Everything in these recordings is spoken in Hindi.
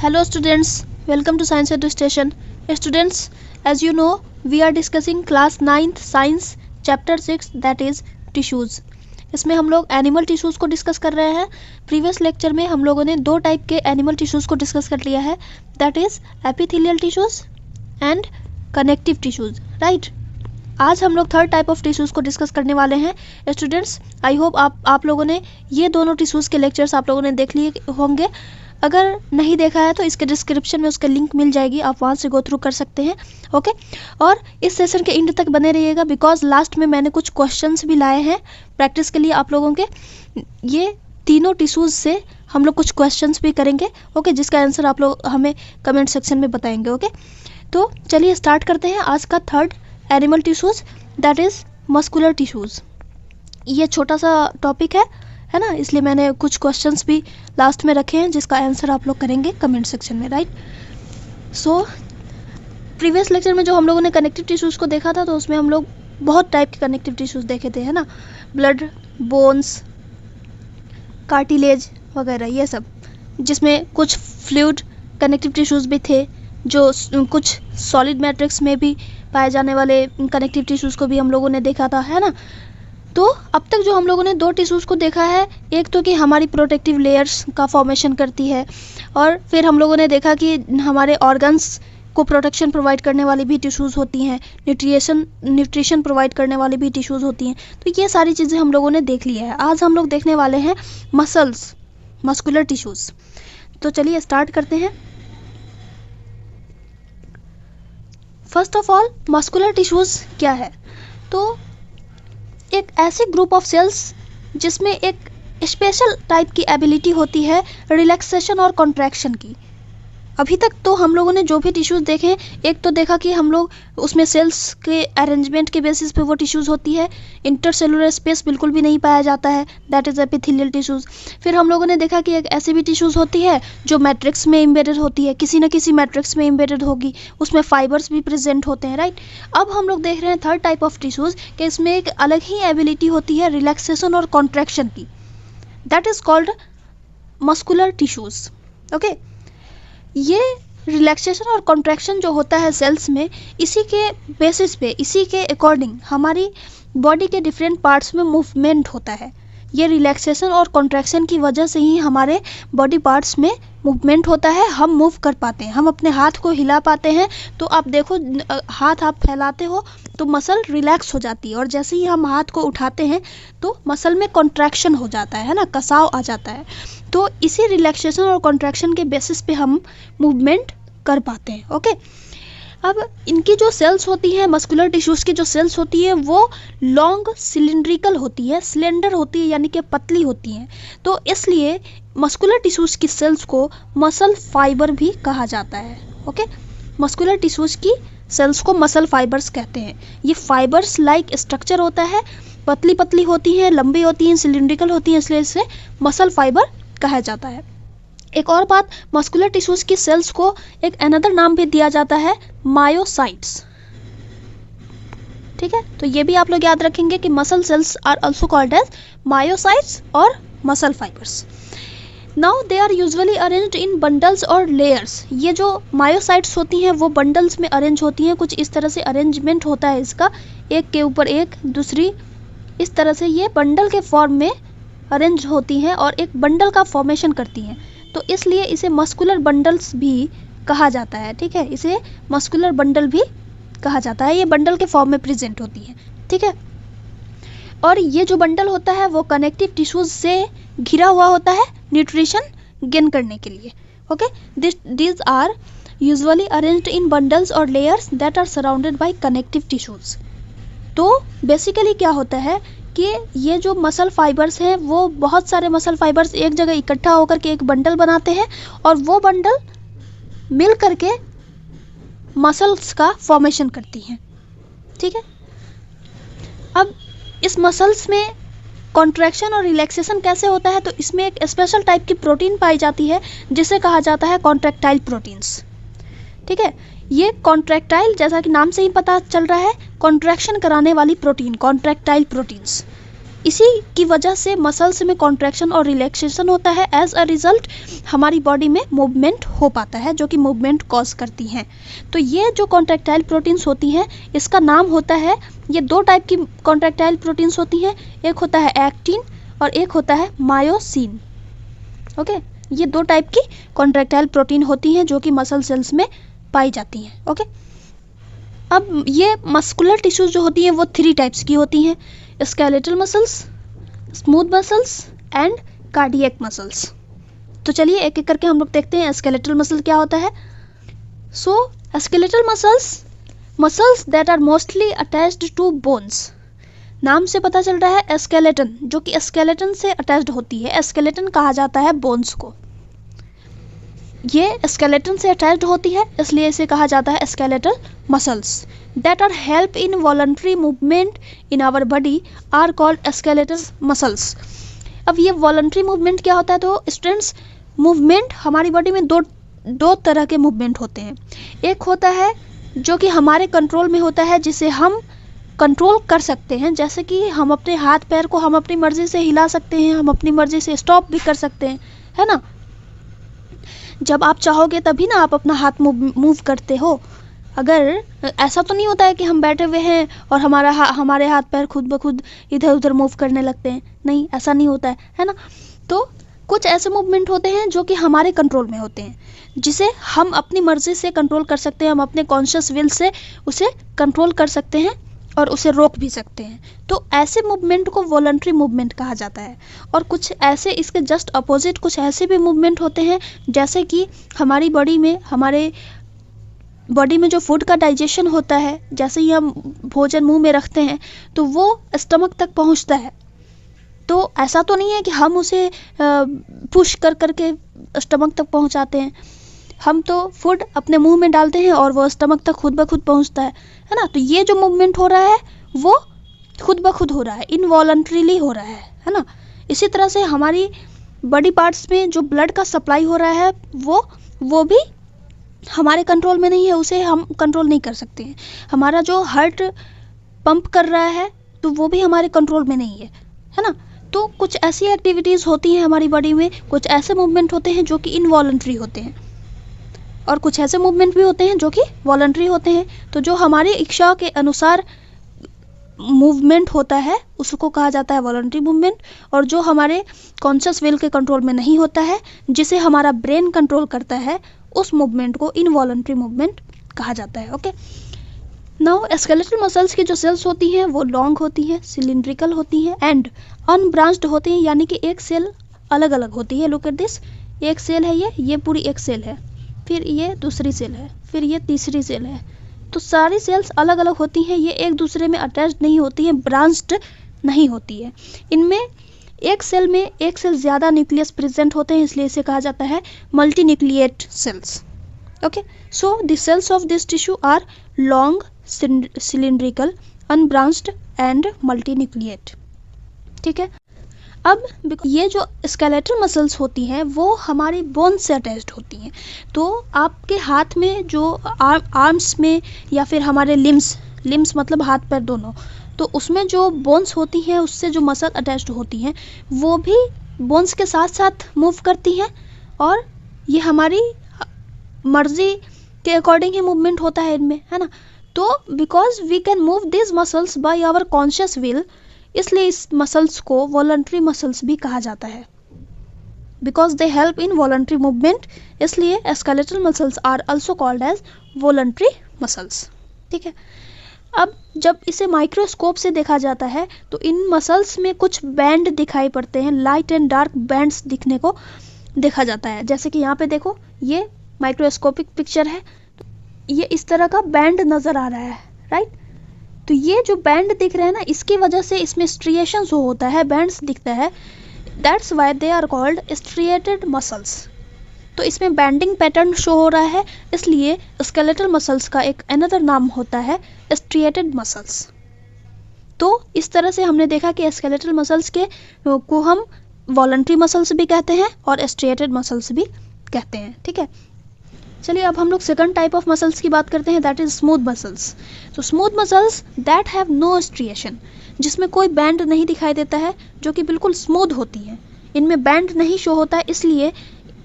Hello students, welcome to Science Edu Station. Students, as you know, we are discussing class 9th science chapter 6 that is tissues. इसमें हम लोग एनिमल टिश्यूज़ को डिस्कस कर रहे हैं. प्रीवियस लेक्चर में हम लोगों ने दो टाइप के एनिमल टिश्यूज़ को डिस्कस कर लिया है, that is epithelial tissues and connective tissues, right. आज हम लोग थर्ड टाइप ऑफ टिश्यूज़ को डिस्कस करने वाले हैं. स्टूडेंट्स, आई होप आप लोगों ने ये दोनों टिश्यूज़ के लेक्चर्स आप लोगों ने देख लिए होंगे. अगर नहीं देखा है तो इसके डिस्क्रिप्शन में उसका लिंक मिल जाएगी, आप वहाँ से गो थ्रू कर सकते हैं. ओके, और इस सेशन के एंड तक बने रहिएगा बिकॉज लास्ट में मैंने कुछ क्वेश्चंस भी लाए हैं प्रैक्टिस के लिए आप लोगों के. ये तीनों टिश्यूज़ से हम लोग कुछ क्वेश्चंस भी करेंगे, ओके, जिसका आंसर आप लोग हमें कमेंट सेक्शन में बताएंगे. ओके, तो चलिए स्टार्ट करते हैं आज का third animal tissues that is muscular tissues. ये छोटा सा टॉपिक है ना, इसलिए मैंने कुछ क्वेश्चंस भी लास्ट में रखे हैं जिसका आंसर आप लोग करेंगे कमेंट सेक्शन में, राइट. सो प्रीवियस लेक्चर में जो हम लोगों ने कनेक्टिव टिश्यूज़ को देखा था तो उसमें हम लोग बहुत टाइप के कनेक्टिव टिश्यूज़ देखे थे, है ना. ब्लड, बोन्स, कार्टिलेज वगैरह ये सब, जिसमें कुछ फ्लूइड कनेक्टिव टिश्यूज़ भी थे, जो कुछ सॉलिड मैट्रिक्स में भी पाए जाने वाले कनेक्टिव टिश्यूज़ को भी हम लोगों ने देखा था, है ना. तो अब तक जो हम लोगों ने दो टिश्यूज़ को देखा है, एक तो कि हमारी प्रोटेक्टिव लेयर्स का फॉर्मेशन करती है, और फिर हम लोगों ने देखा कि हमारे ऑर्गन्स को प्रोटेक्शन प्रोवाइड करने वाली भी टिश्यूज़ होती हैं, न्यूट्रिशन प्रोवाइड करने वाली भी टिश्यूज़ होती हैं. तो ये सारी चीज़ें हम लोगों ने देख लिया है. आज हम लोग देखने वाले हैं मसल्स, मस्कुलर टिश्यूज़. तो चलिए स्टार्ट करते हैं. First of all, muscular tissues क्या है? तो एक ऐसे ग्रुप ऑफ सेल्स जिसमें एक स्पेशल टाइप की एबिलिटी होती है रिलैक्सेशन और कॉन्ट्रैक्शन की. अभी तक तो हम लोगों ने जो भी टिश्यूज़ देखे, एक तो देखा कि हम लोग उसमें सेल्स के अरेंजमेंट के बेसिस पे वो टिश्यूज़ होती है, इंटरसेलुलर स्पेस बिल्कुल भी नहीं पाया जाता है, दैट इज़ एपिथेलियल टिश्यूज़. फिर हम लोगों ने देखा कि एक ऐसी भी टिश्यूज़ होती है जो मैट्रिक्स में एम्बेडेड होती है, किसी न किसी मैट्रिक्स में एम्बेडेड होगी, उसमें फाइबर्स भी प्रेजेंट होते हैं, राइट. अब हम लोग देख रहे हैं थर्ड टाइप ऑफ टिश्यूज़ कि इसमें एक अलग ही एबिलिटी होती है रिलैक्सेशन और कॉन्ट्रैक्शन की, that is called muscular tissues. Okay, ये रिलैक्सेशन और कॉन्ट्रैक्शन जो होता है सेल्स में, इसी के बेसिस पे, इसी के अकॉर्डिंग हमारी बॉडी के डिफरेंट पार्ट्स में मूवमेंट होता है. ये रिलैक्सेशन और कॉन्ट्रैक्शन की वजह से ही हमारे बॉडी पार्ट्स में मूवमेंट होता है, हम मूव कर पाते हैं, हम अपने हाथ को हिला पाते हैं. तो आप देखो, हाथ आप फैलाते हो तो मसल रिलैक्स हो जाती है, और जैसे ही हम हाथ को उठाते हैं तो मसल में कॉन्ट्रैक्शन हो जाता है ना, कसाव आ जाता है. तो इसी रिलैक्सेशन और कॉन्ट्रैक्शन के बेसिस पे हम मूवमेंट कर पाते हैं. ओके, अब इनकी जो सेल्स होती हैं, मस्कुलर टिश्यूज़ की जो सेल्स होती है वो लॉन्ग सिलिंड्रिकल होती है, सिलेंडर होती है, यानी कि पतली होती हैं. तो इसलिए मस्कुलर टिश्यूज़ की सेल्स को मसल फाइबर भी कहा जाता है. ओके, मस्कुलर टिश्यूज़ की सेल्स को मसल फाइबर्स कहते हैं. ये फाइबर्स लाइक स्ट्रक्चर होता है, पतली पतली होती हैं, लंबी होती हैं, सिलिंड्रिकल होती हैं, इसलिए इसे मसल फाइबर कहा जाता है. एक और बात, मस्कुलर टिश्यूज़ की सेल्स को एक अनदर नाम भी दिया जाता है, मायोसाइट्स. ठीक है, तो ये भी आप लोग याद रखेंगे कि muscle cells are also called as myocytes और muscle fibres. Now they are usually arranged in bundles और लेयर्स. ये जो मायोसाइट्स होती हैं वो बंडल्स में अरेंज होती हैं, कुछ इस तरह से अरेंजमेंट होता है इसका, एक के ऊपर एक, दूसरी इस तरह से ये बंडल के फॉर्म में अरेंज होती हैं और एक बंडल का फॉर्मेशन करती हैं. तो इसलिए इसे मस्कुलर बंडल्स भी कहा जाता है. ठीक है, इसे मस्कुलर बंडल भी कहा जाता है. ये बंडल के फॉर्म में प्रेजेंट होती है. ठीक है, और ये जो बंडल होता है वो कनेक्टिव टिश्यूज से घिरा हुआ होता है न्यूट्रिशन गेन करने के लिए. Okay, these are usually arranged in bundles और layers that are surrounded by connective tissues. तो बेसिकली क्या होता है कि ये जो मसल फाइबर्स हैं वो बहुत सारे मसल फाइबर्स एक जगह इकट्ठा होकर के एक बंडल बनाते हैं, और वो बंडल मिल करके मसल्स का फॉर्मेशन करती हैं. ठीक है, अब इस मसल्स में कॉन्ट्रैक्शन और रिलैक्सेशन कैसे होता है? तो इसमें एक स्पेशल टाइप की प्रोटीन पाई जाती है जिसे कहा जाता है कॉन्ट्रैक्टाइल प्रोटीन्स. ठीक है, ये कॉन्ट्रैक्टाइल, जैसा कि नाम से ही पता चल रहा है, कॉन्ट्रैक्शन कराने वाली प्रोटीन, कॉन्ट्रैक्टाइल प्रोटीन्स. इसी की वजह से मसल्स में कॉन्ट्रैक्शन और रिलैक्सेशन होता है। एज अ रिजल्ट हमारी बॉडी में मूवमेंट हो पाता है, जो कि मूवमेंट कॉज करती हैं। तो ये जो कॉन्ट्रैक्टाइल प्रोटीन्स होती हैं, इसका नाम होता है, ये दो टाइप की कॉन्ट्रैक्टाइल प्रोटीन्स होती हैं, एक होता है एक्टिन और एक होता है मायोसिन। ओके, ये दो टाइप की कॉन्ट्रैक्टाइल प्रोटीन होती हैं जो कि मसल सेल्स में पाई जाती हैं। ओके, अब ये मस्कुलर टिश्यूज जो होती हैं वो 3 टाइप्स की होती हैं, skeletal muscles, smooth muscles and cardiac muscles. तो चलिए एक एक करके हम लोग देखते हैं स्केलेटल मसल क्या होता है। So skeletal muscles that are mostly attached to bones. नाम से पता चल रहा है स्केलेटन, जो कि स्केलेटन से अटैच्ड होती है। स्केलेटन कहा जाता है बोन्स को, ये स्केलेटन से अटैच्ड होती है, इसलिए इसे कहा जाता है skeletal muscles. That are help in voluntary movement in our body are called skeletal muscles. अब ये वॉलंटरी मूवमेंट क्या होता है? तो स्टूडेंट्स, मूवमेंट हमारी बॉडी में दो तरह के मूवमेंट होते हैं। एक होता है जो कि हमारे कंट्रोल में होता है, जिसे हम कंट्रोल कर सकते हैं, जैसे कि हम अपने हाथ पैर को हम अपनी मर्जी से हिला सकते हैं, हम अपनी मर्जी से स्टॉप भी कर सकते हैं, है ना। जब आप चाहोगे तभी ना आप अपना हाथ मूव करते हो। अगर ऐसा तो नहीं होता है कि हम बैठे हुए हैं और हमारे हाथ पैर खुद ब खुद इधर उधर मूव करने लगते हैं, नहीं, ऐसा नहीं होता है ना। तो कुछ ऐसे मूवमेंट होते हैं जो कि हमारे कंट्रोल में होते हैं, जिसे हम अपनी मर्जी से कंट्रोल कर सकते हैं, हम अपने कॉन्शियस विल से उसे कंट्रोल कर सकते हैं और उसे रोक भी सकते हैं। तो ऐसे मूवमेंट को वॉलंटरी मूवमेंट कहा जाता है। और कुछ ऐसे, इसके जस्ट अपोजिट कुछ ऐसे भी मूवमेंट होते हैं, जैसे कि हमारे बॉडी में जो फूड का डाइजेशन होता है, जैसे ही हम भोजन मुंह में रखते हैं तो वो स्टमक तक पहुंचता है। तो ऐसा तो नहीं है कि हम उसे पुश कर करके स्टमक तक पहुंचाते हैं, हम तो फूड अपने मुंह में डालते हैं और वो स्टमक तक खुद ब खुद पहुंचता है ना। तो ये जो मूवमेंट हो रहा है वो खुद ब खुद हो रहा है, इनवॉलंटरीली हो रहा है ना। इसी तरह से हमारी बॉडी पार्ट्स में जो ब्लड का सप्लाई हो रहा है वो भी हमारे कंट्रोल में नहीं है, उसे हम कंट्रोल नहीं कर सकते हैं। हमारा जो हार्ट पंप कर रहा है तो वो भी हमारे कंट्रोल में नहीं है ना। तो कुछ ऐसी एक्टिविटीज़ होती हैं हमारी बॉडी में, कुछ ऐसे मूवमेंट होते हैं जो कि इनवॉलंटरी होते हैं और कुछ ऐसे मूवमेंट भी होते हैं जो कि वॉलंटरी होते हैं। तो जो हमारी इच्छा के अनुसार मूवमेंट होता है उसको कहा जाता है वॉलंटरी मूवमेंट, और जो हमारे कॉन्शियस विल के कंट्रोल में नहीं होता है, जिसे हमारा ब्रेन कंट्रोल करता है, उस मूवमेंट को इनवॉलंटरी मूवमेंट कहा जाता है। ओके, नाउ स्केलेटल मसल्स की जो सेल्स होती हैं वो लॉन्ग होती हैं, सिलिंड्रिकल होती हैं एंड अनब्रांच्ड होती हैं, यानी कि एक सेल अलग अलग होती है। लुक एट दिस, एक सेल है, ये पूरी एक सेल है, फिर ये दूसरी सेल है, फिर ये तीसरी सेल है। तो सारी सेल्स अलग अलग होती हैं, ये एक दूसरे में अटैच्ड नहीं होती हैं, ब्रांच्ड नहीं होती है। इनमें एक सेल में एक से ज़्यादा न्यूक्लियस प्रेजेंट होते हैं, इसलिए इसे कहा जाता है multi nucleate cells. Okay, so the cells of this tissue are long, cylindrical, unbranched and multi nucleate. ठीक है, अब ये जो स्केलेटल मसल्स होती हैं वो हमारी बोन से अटैच्ड होती हैं। तो आपके हाथ में जो आर्म्स में या फिर हमारे लिम्स मतलब हाथ पैर दोनों, तो उसमें जो बोन्स होती हैं उससे जो मसल अटैच्ड होती हैं वो भी बोन्स के साथ साथ मूव करती हैं, और ये हमारी मर्जी के अकॉर्डिंग ही मूवमेंट होता है इनमें, है ना। तो because we can move this muscles by our conscious will, इसलिए इस मसल्स को वॉलंटरी मसल्स भी कहा जाता है, because they help in voluntary movement, इसलिए skeletal muscles are also called as voluntary muscles. ठीक है, अब जब इसे माइक्रोस्कोप से देखा जाता है तो इन मसल्स में कुछ बैंड दिखाई पड़ते हैं, लाइट एंड डार्क बैंड्स दिखने को देखा जाता है। जैसे कि यहाँ पे देखो, ये माइक्रोस्कोपिक पिक्चर है, ये इस तरह का बैंड नज़र आ रहा है, राइट। तो ये जो बैंड दिख रहे हैं ना, इसकी वजह से इसमें स्ट्रिएशन शो होता है, बैंड्स दिखता है, that's why they are called striated muscles. तो इसमें बैंडिंग पैटर्न शो हो रहा है, इसलिए स्केलेटल मसल्स का एक अनदर नाम होता है स्ट्रिएटेड मसल्स। तो इस तरह से हमने देखा कि स्केलेटल मसल्स को हम वॉलंटरी मसल्स भी कहते हैं और स्ट्रिएटेड मसल्स भी कहते हैं। ठीक है, चलिए अब हम लोग सेकंड टाइप ऑफ मसल्स की बात करते हैं, दैट इज स्मूथ मसल्स। तो smooth muscles that have no striation, जिसमें कोई बैंड नहीं दिखाई देता है, जो कि बिल्कुल स्मूथ होती है। इनमें बैंड नहीं शो होता है, इसलिए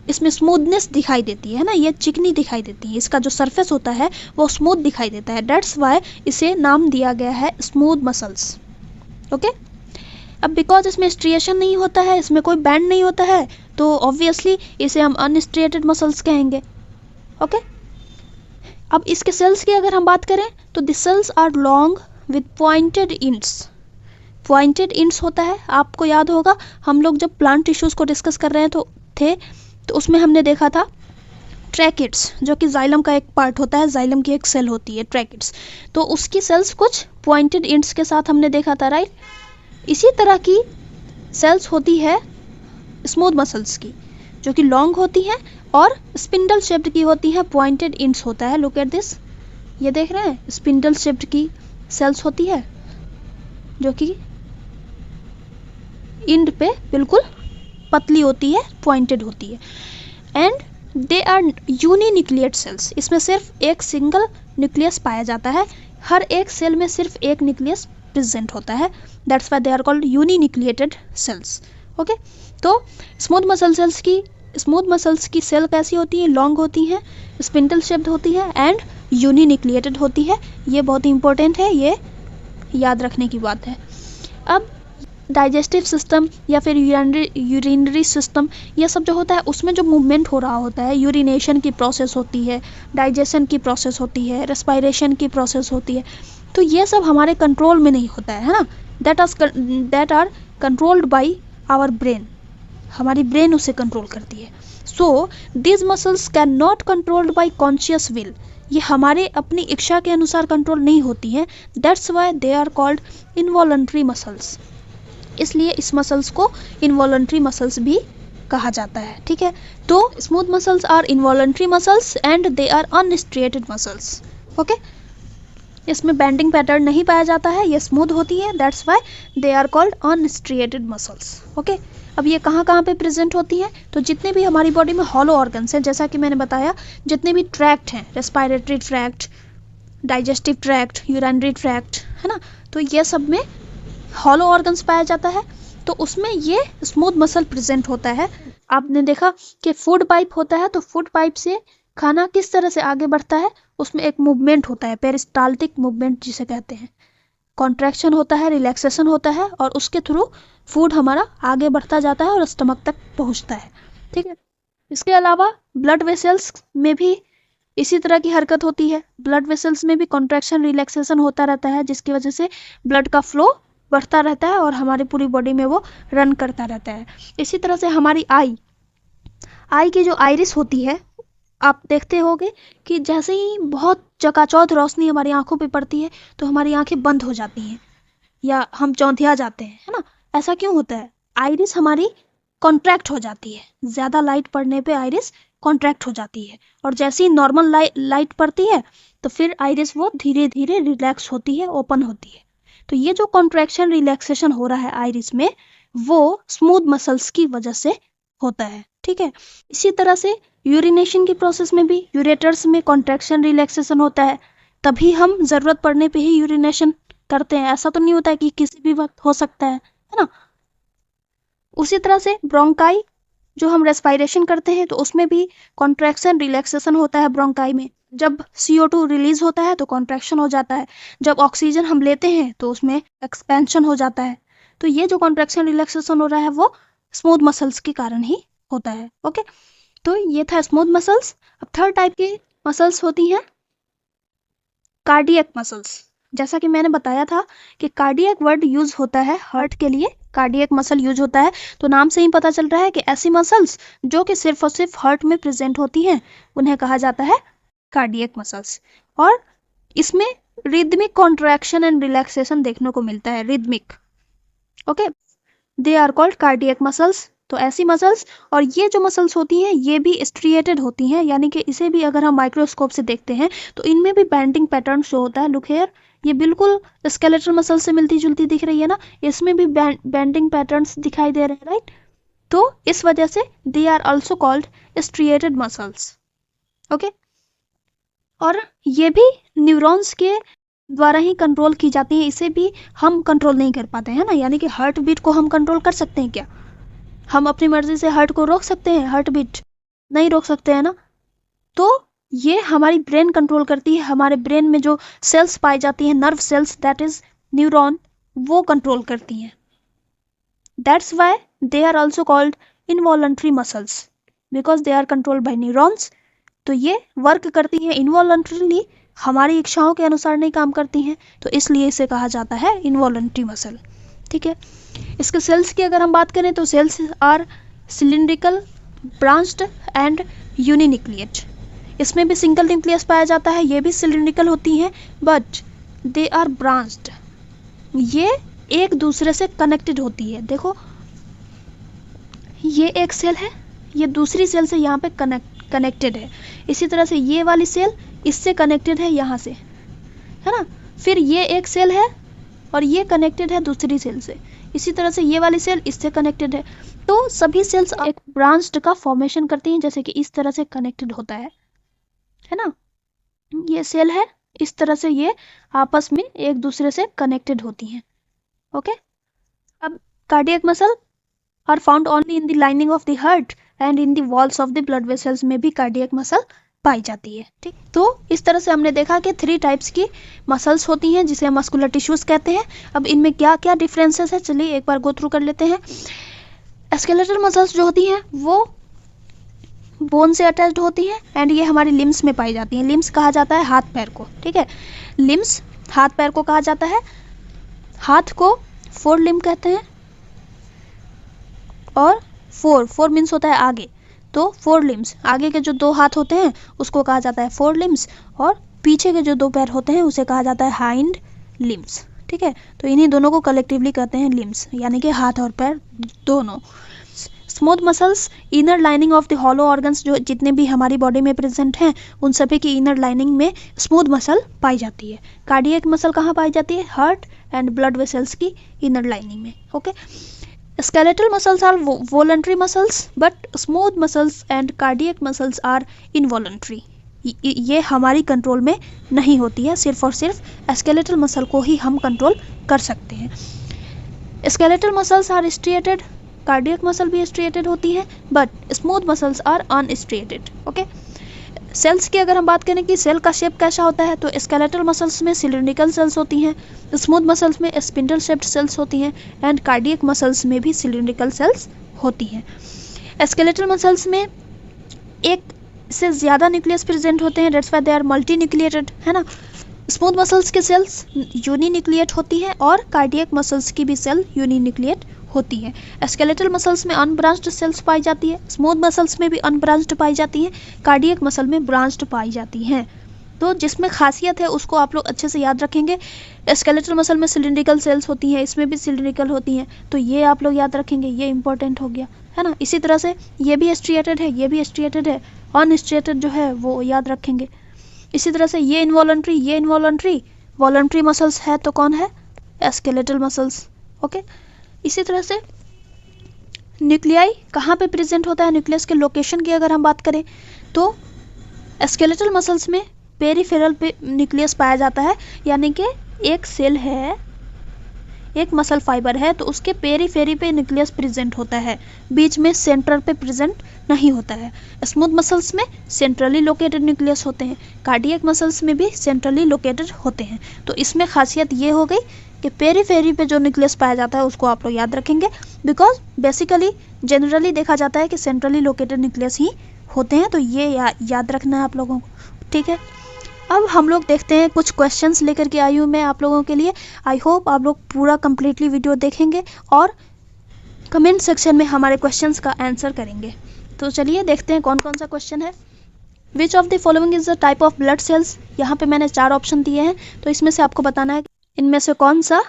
इसमें स्मूथनेस दिखाई देती है ना, ये चिकनी दिखाई देती है, इसका जो सरफेस होता है वो स्मूथ दिखाई देता है। दैट्स वाई इसे नाम दिया गया है स्मूथ मसल्स। ओके, अब बिकॉज इसमें स्ट्रिएशन नहीं होता है, इसमें कोई बैंड नहीं होता है, तो ऑब्वियसली इसे हम अनस्ट्रिएटेड मसल्स कहेंगे। ओके, अब इसके सेल्स की अगर हम बात करें तो the cells are long with pointed ends. Pointed ends होता है, आपको याद होगा हम लोग जब प्लांट टिश्यूज को डिस्कस कर रहे तो उसमें हमने देखा था ट्रैकिड्स, जो कि जाइलम का एक पार्ट होता है, जाइलम की एक सेल होती है ट्रैकिड्स, तो उसकी सेल्स कुछ पॉइंटेड इंड्स के साथ हमने देखा था, राइट। इसी तरह की सेल्स होती है स्मूथ मसल्स की, जो कि लॉन्ग होती हैं और स्पिंडल शेप्ड की होती हैं, पॉइंटेड इंड्स होता है। लुक एट दिस, ये देख रहे हैं, स्पिंडल शेप्ड की सेल्स होती है जो कि इंड पे बिल्कुल पतली होती है, पॉइंटेड होती है। And they are uninucleate cells, इसमें सिर्फ एक सिंगल न्यूक्लियस पाया जाता है, हर एक सेल में सिर्फ एक न्यूक्लियस प्रेजेंट होता है। That's why they are called uninucleated cells. Okay, तो स्मूथ मसल्स की सेल कैसी होती है, लॉन्ग होती हैं, स्पिंडल शेप्ड होती है एंड यूनिन्यूक्लिएटेड होती है। ये बहुत ही इंपॉर्टेंट है, ये याद रखने की बात है। अब डाइजेस्टिव सिस्टम या फिर यूरिनरी सिस्टम, ये सब जो होता है उसमें जो मूवमेंट हो रहा होता है, यूरिनेशन की प्रोसेस होती है, डाइजेशन की प्रोसेस होती है, रेस्पिरेशन की प्रोसेस होती है, तो ये सब हमारे कंट्रोल में नहीं होता है ना। That are controlled by our brain, हमारी ब्रेन उसे कंट्रोल करती है। So these muscles can not controlled by conscious will, ये हमारे अपनी इच्छा के अनुसार कंट्रोल नहीं होती हैं। That's why they are called involuntary muscles, इसलिए इस मसल्स को इनवॉलंटरी मसल्स भी कहा जाता है। ठीक है, तो smooth muscles are involuntary muscles and they are unstriated muscles. Okay, इसमें बैंडिंग पैटर्न नहीं पाया जाता है, ये स्मूथ होती है, that's why they are called unstriated muscles. Okay, अब ये कहाँ कहाँ पे प्रेजेंट होती हैं, तो जितने भी हमारी बॉडी में हॉलो ऑर्गन्स हैं, जैसा कि मैंने बताया, जितने भी ट्रैक्ट हैं, respiratory tract, digestive tract, urinary tract, है ना, तो ये सब में हॉलो ऑर्गन्स पाया जाता है, तो उसमें ये स्मूथ मसल प्रेजेंट होता है। आपने देखा कि फूड पाइप होता है, तो फूड पाइप से खाना किस तरह से आगे बढ़ता है, उसमें एक मूवमेंट होता है, पेरिस्टाल्टिक मूवमेंट जिसे कहते हैं, कॉन्ट्रैक्शन होता है, रिलैक्सेशन होता है, और उसके थ्रू फूड हमारा आगे बढ़ता जाता है और स्टमक तक पहुंचता है। ठीक है, इसके अलावा ब्लड वेसल्स में भी इसी तरह की हरकत होती है, ब्लड वेसल्स में भी कॉन्ट्रैक्शन रिलैक्सेशन होता रहता है, जिसकी वजह से ब्लड का फ्लो बढ़ता रहता है और हमारी पूरी बॉडी में वो रन करता रहता है। इसी तरह से हमारी आई की जो आइरिस होती है, आप देखते होंगे कि जैसे ही बहुत चकाचौंध रोशनी हमारी आंखों पे पड़ती है तो हमारी आंखें बंद हो जाती हैं या हम चौंधिया जाते हैं, है ना। ऐसा क्यों होता है, आइरिस हमारी कॉन्ट्रैक्ट हो जाती है, ज़्यादा लाइट पड़ने पे आइरिस कॉन्ट्रैक्ट हो जाती है, और जैसे ही नॉर्मल लाइट पड़ती है तो फिर आइरिस वो धीरे धीरे रिलैक्स होती है, ओपन होती है। तो ये जो कॉन्ट्रैक्शन रिलैक्सेशन हो रहा है आइरिस में, वो स्मूथ मसल्स की वजह से होता है। ठीक है, इसी तरह से यूरिनेशन की प्रोसेस में भी यूरेटर्स में कॉन्ट्रैक्शन रिलैक्सेशन होता है, तभी हम ज़रूरत पड़ने पे ही यूरिनेशन करते हैं, ऐसा तो नहीं होता है कि किसी भी वक्त हो सकता है ना। उसी तरह से ब्रोंकाई, जो हम रेस्पिरेशन करते हैं तो उसमें भी कॉन्ट्रैक्शन रिलैक्सेशन होता है ब्रोंकाई में। जब CO2 रिलीज होता है तो कॉन्ट्रैक्शन हो जाता है, जब ऑक्सीजन हम लेते हैं तो उसमें एक्सपेंशन हो जाता है। तो ये जो कॉन्ट्रैक्शन रिलैक्सेशन हो रहा है वो स्मूथ मसल्स के कारण ही होता है। ओके, तो ये था स्मूथ मसल्स। अब थर्ड टाइप की मसल्स होती हैं कार्डियक मसल्स। जैसा कि मैंने बताया था कि कार्डियक वर्ड यूज होता है हार्ट के लिए, कार्डियक मसल यूज होता है, तो नाम से ही पता चल रहा है कि ऐसी मसल्स जो कि सिर्फ और सिर्फ हार्ट में प्रेजेंट होती हैं उन्हें कहा जाता है कार्डियक मसल्स। और इसमें रिदमिक कॉन्ट्रैक्शन एंड रिलैक्सेशन देखने को मिलता है, rhythmic. Okay, they are called cardiac muscles. तो ऐसी मसल्स, और ये जो मसल्स होती हैं ये भी स्ट्रिएटेड होती हैं, यानी कि इसे भी अगर हम माइक्रोस्कोप से देखते हैं तो इनमें भी बैंडिंग पैटर्न शो होता है। लुक हियर, ये बिल्कुल स्केलेटल मसल से मिलती जुलती दिख रही है ना, इसमें भी बैंडिंग पैटर्न्स दिखाई दे रहे हैं, राइट। तो इस वजह से they are also called striated muscles. Okay, और ये भी न्यूरॉन्स के द्वारा ही कंट्रोल की जाती है, इसे भी हम कंट्रोल नहीं कर पाते हैं ना। यानी कि हार्ट बीट को हम कंट्रोल कर सकते हैं क्या? हम अपनी मर्जी से हार्ट को रोक सकते हैं? हार्ट बीट नहीं रोक सकते हैं ना। तो ये हमारी ब्रेन कंट्रोल करती है, हमारे ब्रेन में जो सेल्स पाई जाती हैं, nerve cells, that is neuron, वो कंट्रोल करती हैं। That's why they are also called involuntary muscles, because they are controlled by neurons. तो ये वर्क करती हैं इनवॉलंटरीली, हमारी इच्छाओं के अनुसार नहीं काम करती हैं, तो इसलिए इसे कहा जाता है इनवॉलंटरी मसल। ठीक है, इसके सेल्स की अगर हम बात करें तो cells are cylindrical, branched and uninucleate. इसमें भी सिंगल न्यूक्लियस पाया जाता है, ये भी सिलिंड्रिकल होती हैं, बट दे आर ब्रांच्ड, ये एक दूसरे से कनेक्टेड होती है। देखो ये एक सेल है, ये दूसरी सेल से यहाँ पे कनेक्टेड है। इसी तरह से ये वाली सेल इससे कनेक्टेड है यहाँ से, है ना। फिर ये एक सेल है और ये कनेक्टेड है दूसरी सेल से। इसी तरह से ये वाली सेल इससे कनेक्टेड है। तो सभी सेल्स एक ब्रांच्ड का फॉर्मेशन करती हैं, जैसे कि इस तरह से कनेक्टेड होता है ना। ये सेल है, इस तरह से ये आपस में एक दूसरे से कनेक्टेड होती हैं। ओके, अब cardiac muscle are found only in the lining of the heart and in the walls of the blood vessels में भी कार्डियक मसल पाई जाती है। ठीक, तो इस तरह से हमने देखा कि 3 टाइप्स की मसल्स होती हैं जिसे मस्कुलर टिश्यूज कहते हैं। अब इनमें क्या क्या डिफरेंसेस है, चलिए एक बार गो थ्रू कर लेते हैं। स्केलेटल मसल्स जो होती हैं वो बोन से अटैच्ड होती हैं एंड ये हमारी लिम्स में पाई जाती हैं। लिम्स कहा जाता है हाथ पैर को, ठीक है, लिम्स हाथ पैर को कहा जाता है। हाथ को 4 लिम्ब कहते हैं और 4 मीन्स होता है आगे, तो 4 लिम्स, आगे के जो 2 हाथ होते हैं उसको कहा जाता है 4 लिम्स और पीछे के जो 2 पैर होते हैं उसे कहा जाता है हाइंड लिम्स। ठीक है, तो इन्हीं दोनों को कलेक्टिवली कहते हैं लिम्स, यानी कि हाथ और पैर दोनों। Smooth muscles inner lining of the hollow organs, जो जितने भी हमारी बॉडी में प्रेजेंट हैं उन सभी की इनर लाइनिंग में स्मूथ मसल पाई जाती है। कार्डियक मसल कहाँ पाई जाती है? हार्ट एंड ब्लड वेसल्स की इनर लाइनिंग में। Okay, skeletal muscles are voluntary muscles but smooth muscles and cardiac muscles are involuntary। ये हमारी कंट्रोल में नहीं होती है, सिर्फ और सिर्फ स्केलेटल मसल को ही हम कंट्रोल कर सकते हैं। Skeletal muscles are striated, cardiac muscle भी स्ट्रिएटेड होती हैं, but smooth muscles are unstriated. Okay, cells की अगर हम बात करें कि सेल का शेप कैसा होता है, तो स्केलेटल मसल्स में सिलिंड्रिकल सेल्स होती हैं, स्मूथ मसल्स में स्पिंडल शेप्ड सेल्स होती हैं एंड कार्डियक मसल्स में भी सिलिंड्रिकल सेल्स होती हैं। स्केलेटल मसल्स में एक से ज़्यादा न्यूक्लियस प्रेजेंट होते हैं, that's why they are multi nucleated, है ना। स्मूथ मसल्स के सेल्स यूनिन्यूक्लिएट होती हैं और कार्डियक मसल्स की भी सेल यूनिन्यूक्लिएट होती है। स्केलेटल मसल्स में अनब्रांच्ड सेल्स पाई जाती है, स्मूथ मसल्स में भी अनब्रांच्ड पाई जाती हैं, कार्डियक मसल में ब्रांच्ड पाई जाती हैं। तो जिसमें खासियत है उसको आप लोग अच्छे से याद रखेंगे। स्केलेटल मसल में सिलिंड्रिकल सेल्स होती हैं, इसमें भी सिलिंड्रिकल होती हैं, तो ये आप लोग याद रखेंगे, ये इंपॉर्टेंट हो गया, है ना। इसी तरह से ये भी स्ट्रिएटेड है, ये भी स्ट्रिएटेड है, अनस्ट्रिएटेड जो है वो याद रखेंगे। इसी तरह से ये इनवॉलंटरी, ये इनवॉलंटरी, वॉलंटरी मसल्स है तो कौन है? Skeletal muscles. ओके, इसी तरह से न्यूक्लियाई कहाँ पे प्रेजेंट होता है, न्यूक्लियस के लोकेशन की अगर हम बात करें तो स्केलेटल मसल्स में पेरिफेरल पे न्यूक्लियस पाया जाता है, यानी कि एक सेल है, एक मसल फाइबर है तो उसके पेरीफेरी पे न्यूक्लियस प्रेजेंट होता है, बीच में सेंटर पे प्रेजेंट नहीं होता है। स्मूथ मसल्स में सेंट्रली लोकेटेड न्यूक्लियस होते हैं, कार्डियक मसल्स में भी सेंट्रली लोकेटेड होते हैं। तो इसमें खासियत ये हो गई कि पेरीफेरी पे जो न्यूक्लियस पाया जाता है उसको आप लोग याद रखेंगे, बिकॉज बेसिकली जनरली देखा जाता है कि सेंट्रली लोकेटेड न्यूक्लियस ही होते हैं, तो ये याद रखना है आप लोगों को, ठीक है। अब हम लोग देखते हैं, कुछ क्वेश्चंस लेकर के आई हूँ मैं आप लोगों के लिए। आई होप आप लोग पूरा कंप्लीटली वीडियो देखेंगे और कमेंट सेक्शन में हमारे क्वेश्चंस का आंसर करेंगे। तो चलिए देखते हैं कौन कौन सा क्वेश्चन है। Which of the following is the type of blood cells? यहाँ पे मैंने 4 ऑप्शन दिए हैं, तो इसमें से आपको बताना है इनमें से कौन सा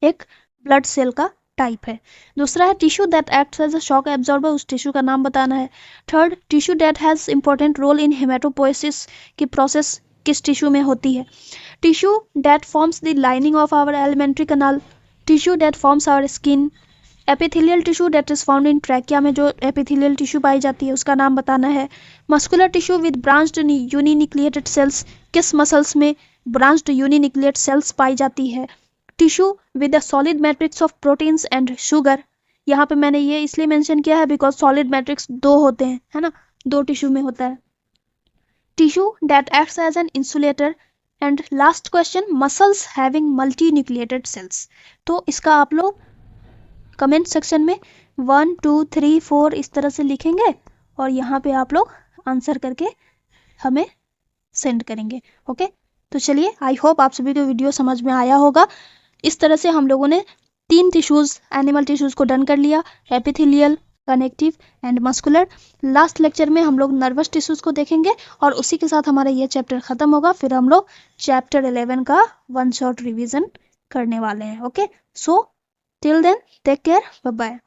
एक ब्लड सेल का टाइप है। दूसरा है tissue that acts as a shock absorber, उस टिश्यू का नाम बताना है। Third, tissue that has important role in haematopoiesis की प्रोसेस किस टिश्यू में होती है। Tissue that forms the lining of our alimentary canal, tissue that forms our skin, epithelial tissue that is found in trachea में जो एपिथेलियल टिश्यू पाई जाती है उसका नाम बताना है। Muscular tissue with branched uninucleated cells किस मसल्स में ब्रांच्ड यूनिन्यूक्लियेट सेल्स पाई जाती है। Tissue with a solid matrix of proteins and sugar, यहाँ पे मैंने ये इसलिए मेंशन किया है बिकॉज सॉलिड मैट्रिक्स 2 होते हैं, है ना, 2 टिश्यू में होता है। Tissue that acts as an insulator, and last question muscles having multi nucleated cells. तो इसका आप लोग कमेंट सेक्शन में 1 2 3 4 इस तरह से लिखेंगे और यहाँ पे आप लोग आंसर करके हमें सेंड करेंगे। ओके, तो चलिए, आई होप आप सभी को वीडियो समझ में आया होगा। इस तरह से हम लोगों ने 3 टिश्यूज, एनिमल टिश्यूज को डन कर लिया, epithelial, connective and muscular. Last lecture में हम लोग नर्वस टिश्यूज को देखेंगे और उसी के साथ हमारा ये चैप्टर खत्म होगा। फिर हम लोग चैप्टर 11 का 1 शॉट रिवीजन करने वाले हैं। Okay, so till then take care, bye bye.